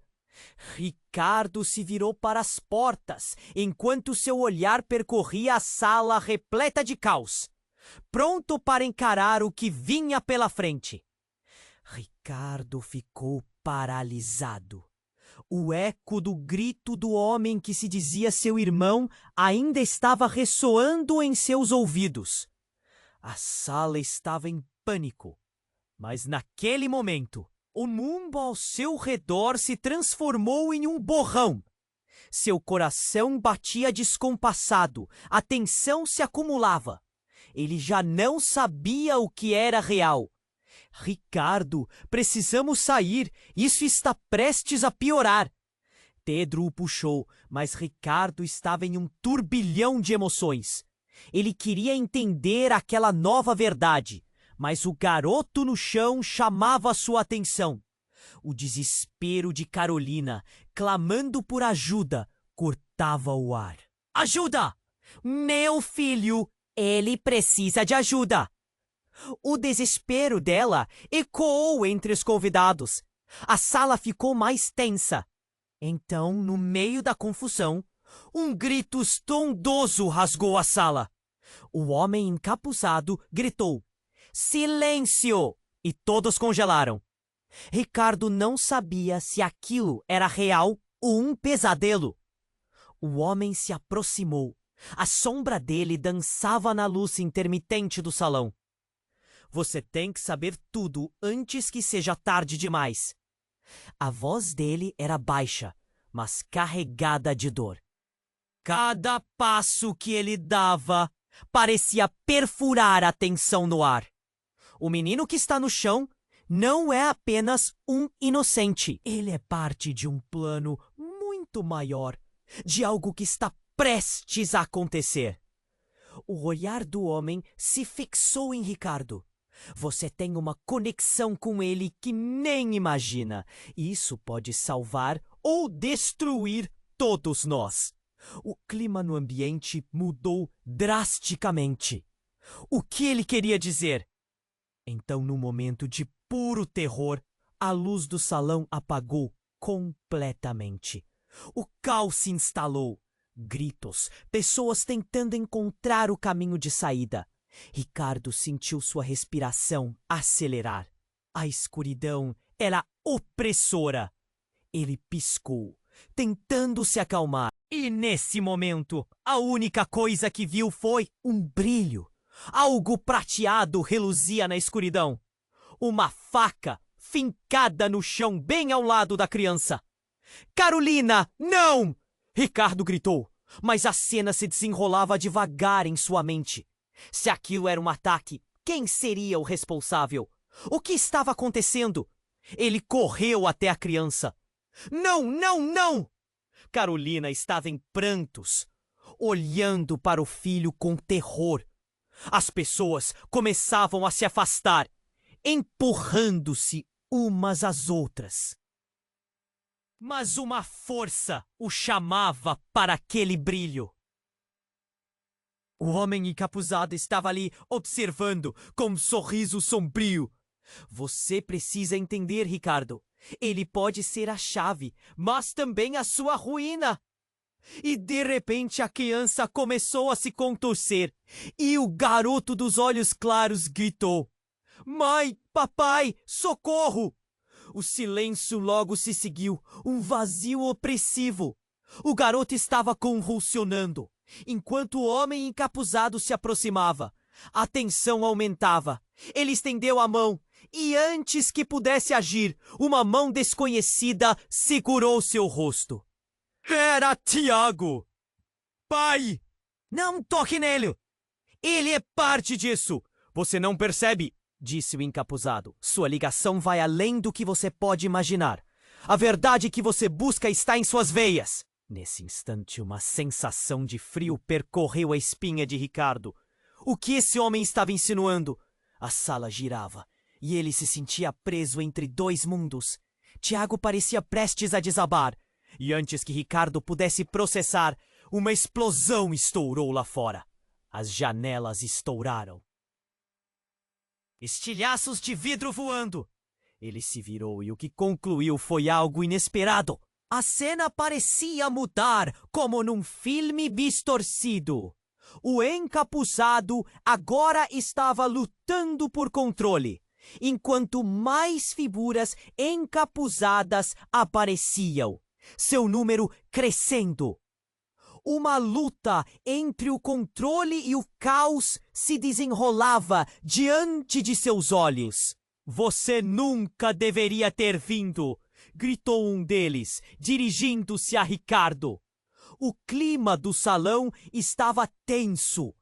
Ricardo se virou para as portas, enquanto seu olhar percorria a sala repleta de caos, pronto para encarar o que vinha pela frente. Ricardo ficou paralisado. O eco do grito do homem que se dizia seu irmão ainda estava ressoando em seus ouvidos. A sala estava em pânico, mas naquele momento, o mundo ao seu redor se transformou em um borrão. Seu coração batia descompassado, a tensão se acumulava. Ele já não sabia o que era real. Ricardo, precisamos sair, isso está prestes a piorar. Pedro o puxou, mas Ricardo estava em um turbilhão de emoções. Ele queria entender aquela nova verdade, mas o garoto no chão chamava sua atenção. O desespero de Carolina, clamando por ajuda, cortava o ar. Ajuda! Meu filho, ele precisa de ajuda! O desespero dela ecoou entre os convidados. A sala ficou mais tensa. Então, no meio da confusão, um grito estrondoso rasgou a sala. O homem encapuzado gritou: "Silêncio!" E todos congelaram. Ricardo não sabia se aquilo era real ou um pesadelo. O homem se aproximou. A sombra dele dançava na luz intermitente do salão. Você tem que saber tudo antes que seja tarde demais. A voz dele era baixa, mas carregada de dor. Cada passo que ele dava parecia perfurar a tensão no ar. O menino que está no chão não é apenas um inocente. Ele é parte de um plano muito maior, de algo que está prestes a acontecer. O olhar do homem se fixou em Ricardo. Você tem uma conexão com ele que nem imagina. Isso pode salvar ou destruir todos nós. O clima no ambiente mudou drasticamente. O que ele queria dizer? Então, num momento de puro terror, a luz do salão apagou completamente. O caos se instalou. Gritos, pessoas tentando encontrar o caminho de saída. Ricardo sentiu sua respiração acelerar. A escuridão era opressora. Ele piscou, tentando se acalmar. E nesse momento, a única coisa que viu foi um brilho. Algo prateado reluzia na escuridão. Uma faca fincada no chão bem ao lado da criança. "Carolina, não!" Ricardo gritou, mas a cena se desenrolava devagar em sua mente. Se aquilo era um ataque, quem seria o responsável? O que estava acontecendo? Ele correu até a criança. "Não, não, não!" Carolina estava em prantos, olhando para o filho com terror. As pessoas começavam a se afastar, empurrando-se umas às outras. Mas uma força o chamava para aquele brilho. O homem encapuzado estava ali observando com um sorriso sombrio. Você precisa entender, Ricardo. Ele pode ser a chave, mas também a sua ruína. E de repente a criança começou a se contorcer e o garoto dos olhos claros gritou: "Mãe, papai, socorro!" O silêncio logo se seguiu, um vazio opressivo. O garoto estava convulsionando. Enquanto o homem encapuzado se aproximava, a tensão aumentava. Ele estendeu a mão e, antes que pudesse agir, uma mão desconhecida segurou seu rosto. Era Tiago! Pai! Não toque nele! Ele é parte disso! Você não percebe? Disse o encapuzado. Sua ligação vai além do que você pode imaginar. A verdade que você busca está em suas veias. Nesse instante, uma sensação de frio percorreu a espinha de Ricardo. O que esse homem estava insinuando? A sala girava e ele se sentia preso entre dois mundos. Tiago parecia prestes a desabar. E antes que Ricardo pudesse processar, uma explosão estourou lá fora. As janelas estouraram. Estilhaços de vidro voando. Ele se virou e o que concluiu foi algo inesperado. A cena parecia mudar, como num filme distorcido. O encapuzado agora estava lutando por controle, enquanto mais figuras encapuzadas apareciam, seu número crescendo. Uma luta entre o controle e o caos se desenrolava diante de seus olhos. Você nunca deveria ter vindo, gritou um deles, dirigindo-se a Ricardo. O clima do salão estava tenso.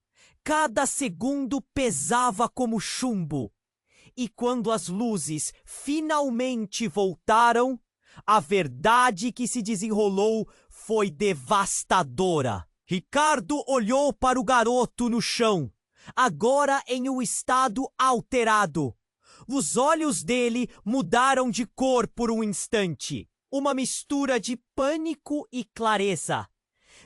Cada segundo pesava como chumbo. E quando as luzes finalmente voltaram, a verdade que se desenrolou foi devastadora. Ricardo olhou para o garoto no chão, agora em um estado alterado. Os olhos dele mudaram de cor por um instante. Uma mistura de pânico e clareza.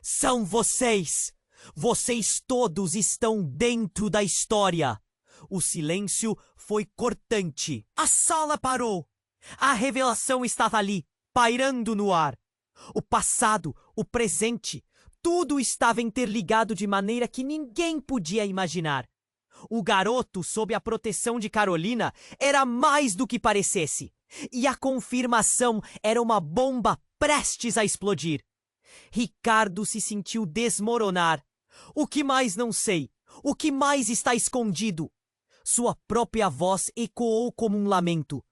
São vocês! Vocês todos estão dentro da história. O silêncio foi cortante. A sala parou. A revelação estava ali, pairando no ar. O passado, o presente, tudo estava interligado de maneira que ninguém podia imaginar. O garoto, sob a proteção de Carolina, era mais do que parecesse. E a confirmação era uma bomba prestes a explodir. Ricardo se sentiu desmoronar. O que mais não sei? O que mais está escondido? Sua própria voz ecoou como um lamento.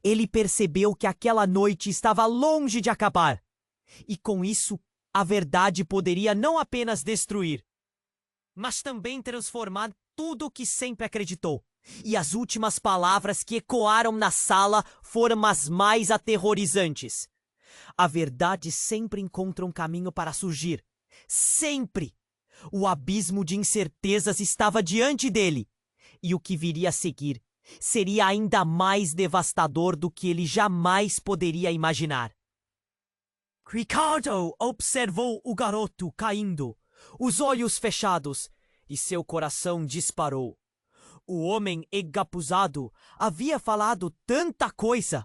Ele percebeu que aquela noite estava longe de acabar. E com isso, a verdade poderia não apenas destruir, mas também transformar tudo o que sempre acreditou. E as últimas palavras que ecoaram na sala foram as mais aterrorizantes. A verdade sempre encontra um caminho para surgir. Sempre! O abismo de incertezas estava diante dele. E o que viria a seguir seria ainda mais devastador do que ele jamais poderia imaginar. Ricardo observou o garoto caindo, os olhos fechados, e seu coração disparou. O homem encapuzado havia falado tanta coisa,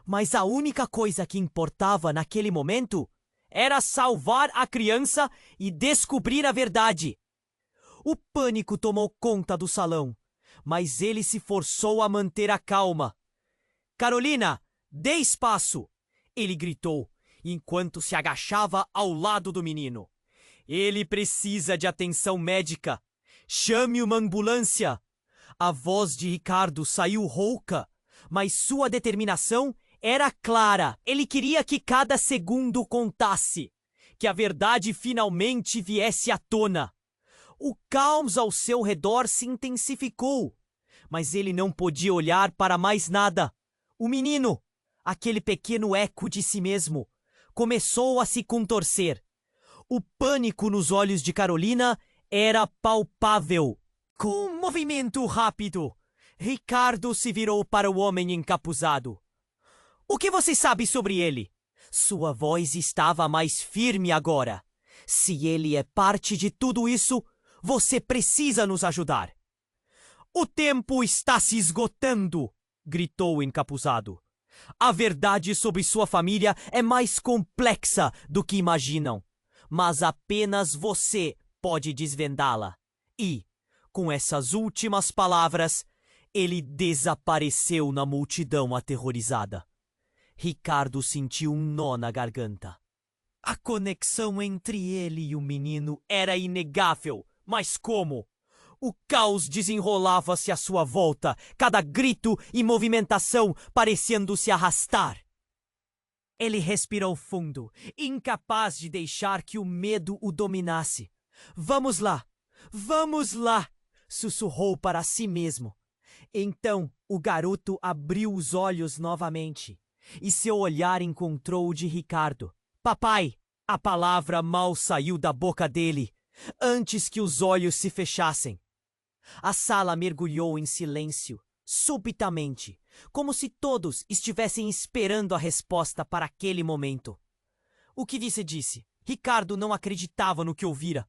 mas a única coisa que importava naquele momento era salvar a criança e descobrir a verdade. O pânico tomou conta do salão, mas ele se forçou a manter a calma. Carolina, dê espaço! Ele gritou, enquanto se agachava ao lado do menino. Ele precisa de atenção médica. Chame uma ambulância. A voz de Ricardo saiu rouca, mas sua determinação era clara. Ele queria que cada segundo contasse, que a verdade finalmente viesse à tona. O caos ao seu redor se intensificou, mas ele não podia olhar para mais nada. O menino, aquele pequeno eco de si mesmo, começou a se contorcer. O pânico nos olhos de Carolina era palpável. Com um movimento rápido, Ricardo se virou para o homem encapuzado. O que você sabe sobre ele? Sua voz estava mais firme agora. Se ele é parte de tudo isso, você precisa nos ajudar. O tempo está se esgotando, gritou o encapuzado. A verdade sobre sua família é mais complexa do que imaginam, mas apenas você pode desvendá-la. E, com essas últimas palavras, ele desapareceu na multidão aterrorizada. Ricardo sentiu um nó na garganta. A conexão entre ele e o menino era inegável, mas como? O caos desenrolava-se à sua volta, cada grito e movimentação parecendo se arrastar. Ele respirou fundo, incapaz de deixar que o medo o dominasse. Vamos lá! Vamos lá! Sussurrou para si mesmo. Então o garoto abriu os olhos novamente e seu olhar encontrou o de Ricardo. Papai! A palavra mal saiu da boca dele antes que os olhos se fechassem. A sala mergulhou em silêncio, subitamente, como se todos estivessem esperando a resposta para aquele momento. O que você disse? Ricardo não acreditava no que ouvira.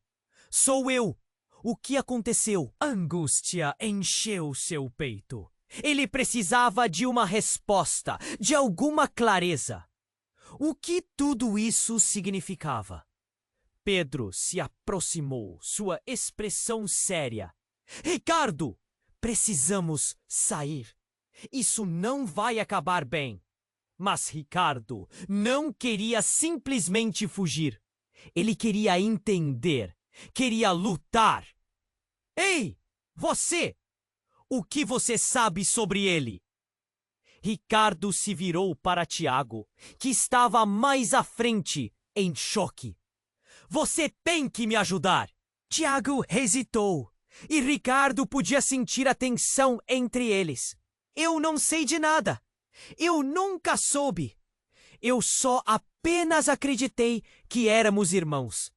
Sou eu! O que aconteceu? Angústia encheu seu peito. Ele precisava de uma resposta, de alguma clareza. O que tudo isso significava? Pedro se aproximou, sua expressão séria. Ricardo! Precisamos sair. Isso não vai acabar bem. Mas Ricardo não queria simplesmente fugir. Ele queria entender. Queria lutar. Ei! Você! O que você sabe sobre ele? Ricardo se virou para Tiago, que estava mais à frente, em choque. Você tem que me ajudar! Tiago hesitou, e Ricardo podia sentir a tensão entre eles. Eu não sei de nada. Eu nunca soube. Eu só apenas acreditei que éramos irmãos.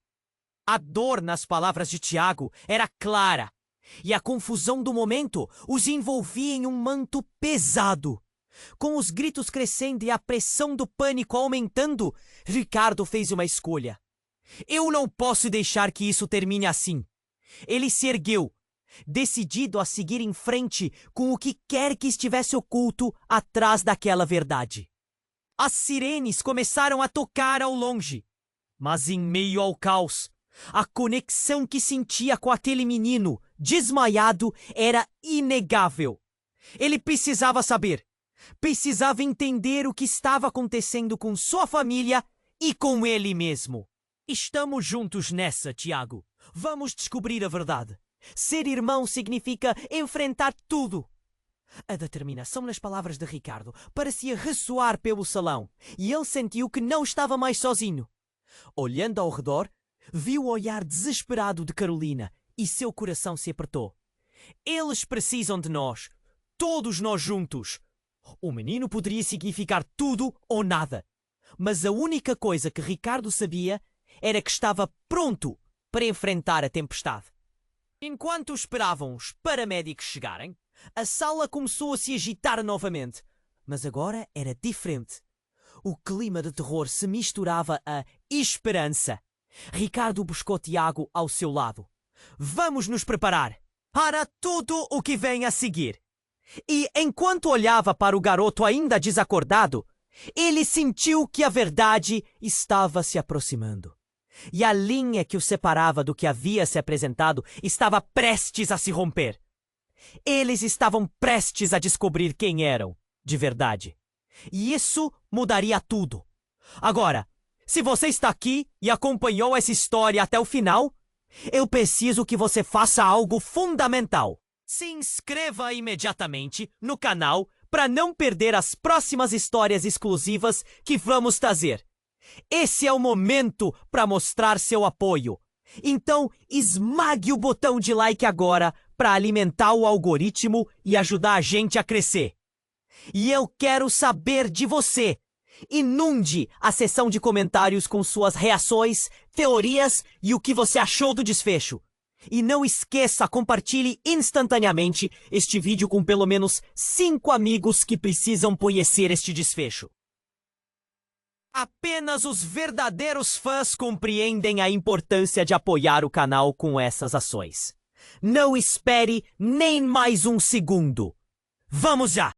A dor nas palavras de Tiago era clara, e a confusão do momento os envolvia em um manto pesado. Com os gritos crescendo e a pressão do pânico aumentando, Ricardo fez uma escolha. Eu não posso deixar que isso termine assim. Ele se ergueu, decidido a seguir em frente com o que quer que estivesse oculto atrás daquela verdade. As sirenes começaram a tocar ao longe, mas em meio ao caos, a conexão que sentia com aquele menino desmaiado era inegável. Ele precisava saber, precisava entender o que estava acontecendo com sua família e com ele mesmo. Estamos juntos nessa, Tiago. Vamos descobrir a verdade. Ser irmão significa enfrentar tudo. A determinação nas palavras de Ricardo parecia ressoar pelo salão, e ele sentiu que não estava mais sozinho. Olhando ao redor, viu o olhar desesperado de Carolina e seu coração se apertou. Eles precisam de nós, todos nós juntos. O menino poderia significar tudo ou nada, mas a única coisa que Ricardo sabia era que estava pronto para enfrentar a tempestade. Enquanto esperavam os paramédicos chegarem, a sala começou a se agitar novamente, mas agora era diferente. O clima de terror se misturava a esperança. Ricardo buscou Tiago ao seu lado. Vamos nos preparar para tudo o que vem a seguir. E enquanto olhava para o garoto ainda desacordado, ele sentiu que a verdade estava se aproximando. E a linha que o separava do que havia se apresentado estava prestes a se romper. Eles estavam prestes a descobrir quem eram, de verdade. E isso mudaria tudo. Agora, se você está aqui e acompanhou essa história até o final, eu preciso que você faça algo fundamental. Se inscreva imediatamente no canal para não perder as próximas histórias exclusivas que vamos trazer. Esse é o momento para mostrar seu apoio. Então, esmague o botão de like agora para alimentar o algoritmo e ajudar a gente a crescer. E eu quero saber de você. Inunde a seção de comentários com suas reações, teorias e o que você achou do desfecho. E não esqueça, compartilhe instantaneamente este vídeo com pelo menos 5 amigos que precisam conhecer este desfecho. Apenas os verdadeiros fãs compreendem a importância de apoiar o canal com essas ações. Não espere nem mais um segundo. Vamos já!